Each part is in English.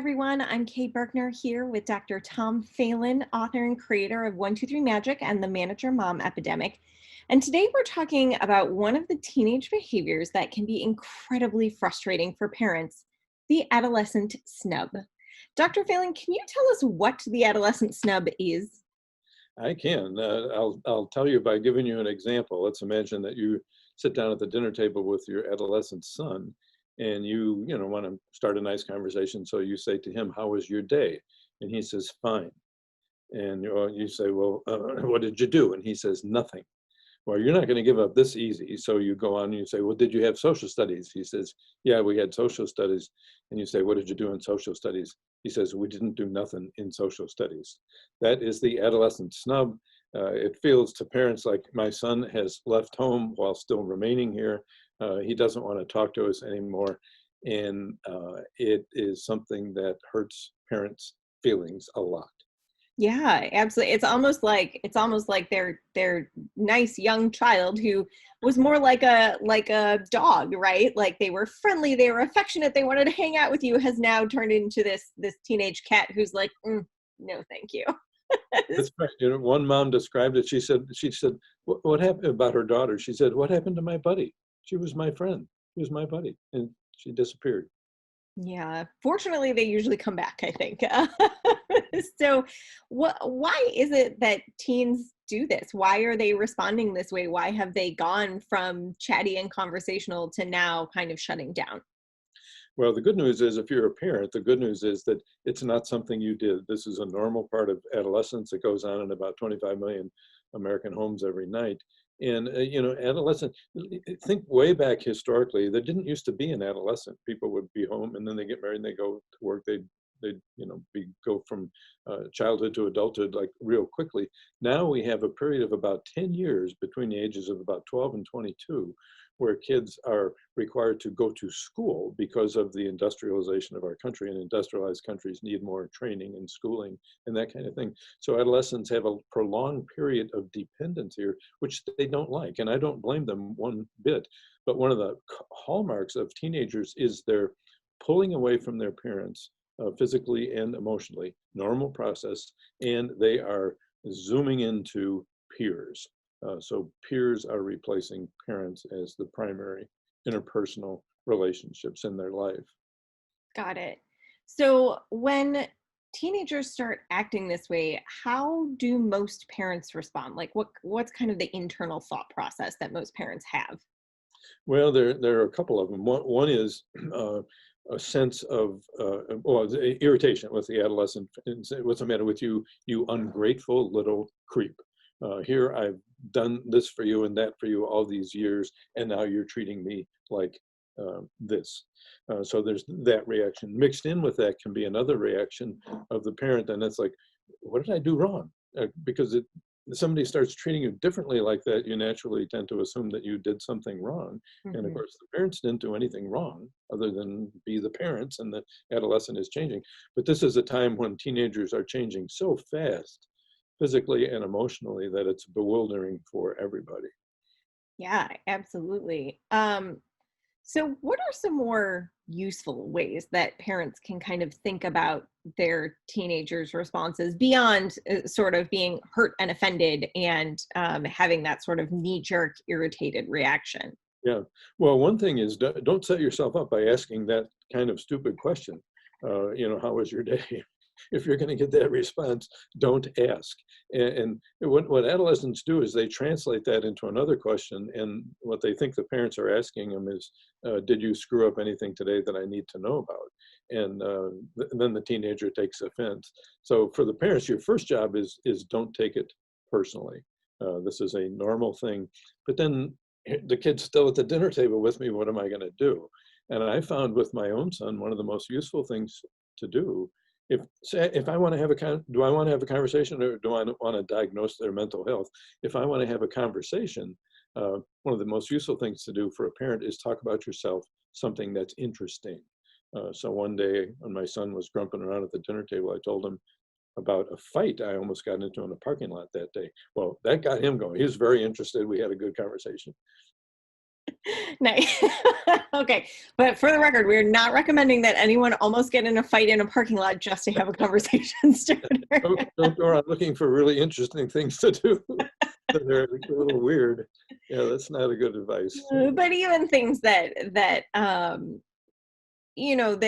everyone. I'm Kay Berkner here with Dr. Tom Phelan, author and creator of 123 Magic and the Manager Mom Epidemic. And today we're talking about one of the teenage behaviors that can be incredibly frustrating for parents, the adolescent snub. Dr. Phelan, can you tell us what the adolescent snub is? I can. I'll tell you by giving you an example. Let's imagine that you sit down at the dinner table with your adolescent son, and you want to start a nice conversation. So you say to him, "How was your day?" And he says, "Fine." And you say, "Well, what did you do?" And he says, "Nothing." Well, you're not going to give up this easy. So you go on and you say, "Well, did you have social studies?" He says, "Yeah, we had social studies." And you say, "What did you do in social studies?" He says, "We didn't do nothing in social studies." That is the adolescent snub. It feels to parents like my son has left home while still remaining here. He doesn't want to talk to us anymore. And it is something that hurts parents' feelings a lot. Yeah, absolutely. It's almost like their nice young child who was more like a dog, right? Like they were friendly, they were affectionate, they wanted to hang out with you, has now turned into this teenage cat who's like, no, thank you. That's right. One mom described it. She said, what happened about her daughter? She said, "What happened to my buddy? She was my friend. She was my buddy." And she disappeared. Yeah, fortunately, they usually come back, I think. So, why is it that teens do this? Why are they responding this way? Why have they gone from chatty and conversational to now kind of shutting down? Well, the good news is if you're a parent, the good news is that it's not something you did. This is a normal part of adolescence that goes on in about 25 million American homes every night. And, adolescent, think way back historically, there didn't used to be an adolescent. People would be home and then they get married and they go to work. They'd go from childhood to adulthood like real quickly. Now we have a period of about 10 years between the ages of about 12 and 22 where kids are required to go to school because of the industrialization of our country, and industrialized countries need more training and schooling and that kind of thing. So adolescents have a prolonged period of dependence here, which they don't like, and I don't blame them one bit. But one of the hallmarks of teenagers is they're pulling away from their parents physically and emotionally, normal process, and they are zooming into peers. So peers are replacing parents as the primary interpersonal relationships in their life. Got it. So, when teenagers start acting this way, how do most parents respond? Like, what's kind of the internal thought process that most parents have? Well, there are a couple of them. One is a sense of irritation with the adolescent. And say, "What's the matter with you, you ungrateful little creep? Here I've done this for you and that for you all these years, and now you're treating me like this." So there's that reaction. Mixed in with that can be another reaction of the parent, and it's like, "What did I do wrong?" Because somebody starts treating you differently like that, you naturally tend to assume that you did something wrong. And of Mhm. course, the parents didn't do anything wrong other than be the parents, and the adolescent is changing. But this is a time when teenagers are changing so fast, physically and emotionally, that it's bewildering for everybody. Yeah, absolutely. So, what are some more useful ways that parents can kind of think about their teenagers' responses beyond sort of being hurt and offended and having that sort of knee jerk, irritated reaction? Yeah. Well, one thing is don't set yourself up by asking that kind of stupid question. How was your day? If you're going to get that response, don't ask. And what adolescents do is they translate that into another question. And what they think the parents are asking them is, "Did you screw up anything today that I need to know about?" And then the teenager takes offense. So for the parents, your first job is don't take it personally. This is a normal thing. But then the kid's still at the dinner table with me. What am I going to do? And I found with my own son, one of the most useful things to do, if I want to have do I want to have a conversation, or do I want to diagnose their mental health? If I want to have a conversation, one of the most useful things to do for a parent is talk about yourself, something that's interesting. So one day when my son was grumping around at the dinner table, I told him about a fight I almost got into in a parking lot that day. Well, that got him going. He was very interested. We had a good conversation. Nice. Okay. But for the record, we're not recommending that anyone almost get in a fight in a parking lot just to have a conversation starter. Don't go around looking for really interesting things to do. They're a little weird. Yeah, that's not a good advice. But even things that that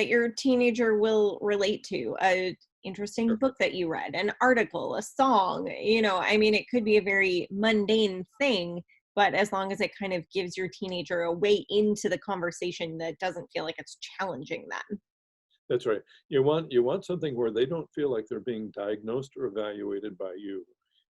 your teenager will relate to, a interesting Sure. book that you read, an article, a song, I mean, it could be a very mundane thing, but as long as it kind of gives your teenager a way into the conversation that doesn't feel like it's challenging them. That's right. You want something where they don't feel like they're being diagnosed or evaluated by you.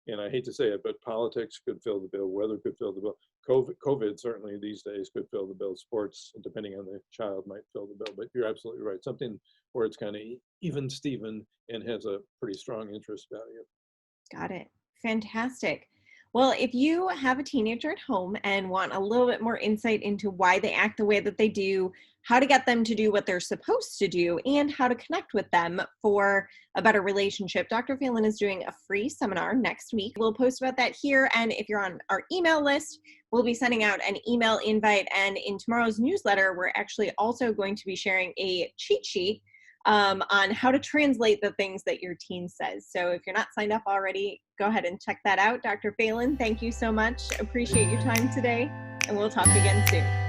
And I hate to say it, but politics could fill the bill, weather could fill the bill. COVID certainly these days could fill the bill. Sports, depending on the child, might fill the bill. But you're absolutely right. Something where it's kind of even Steven and has a pretty strong interest value. Got it. Fantastic. Well, if you have a teenager at home and want a little bit more insight into why they act the way that they do, how to get them to do what they're supposed to do, and how to connect with them for a better relationship, Dr. Phelan is doing a free seminar next week. We'll post about that here. And if you're on our email list, we'll be sending out an email invite. And in tomorrow's newsletter, we're actually also going to be sharing a cheat sheet on how to translate the things that your teen says. So if you're not signed up already, go ahead and check that out. Dr. Phelan, thank you so much. Appreciate your time today, and we'll talk again soon.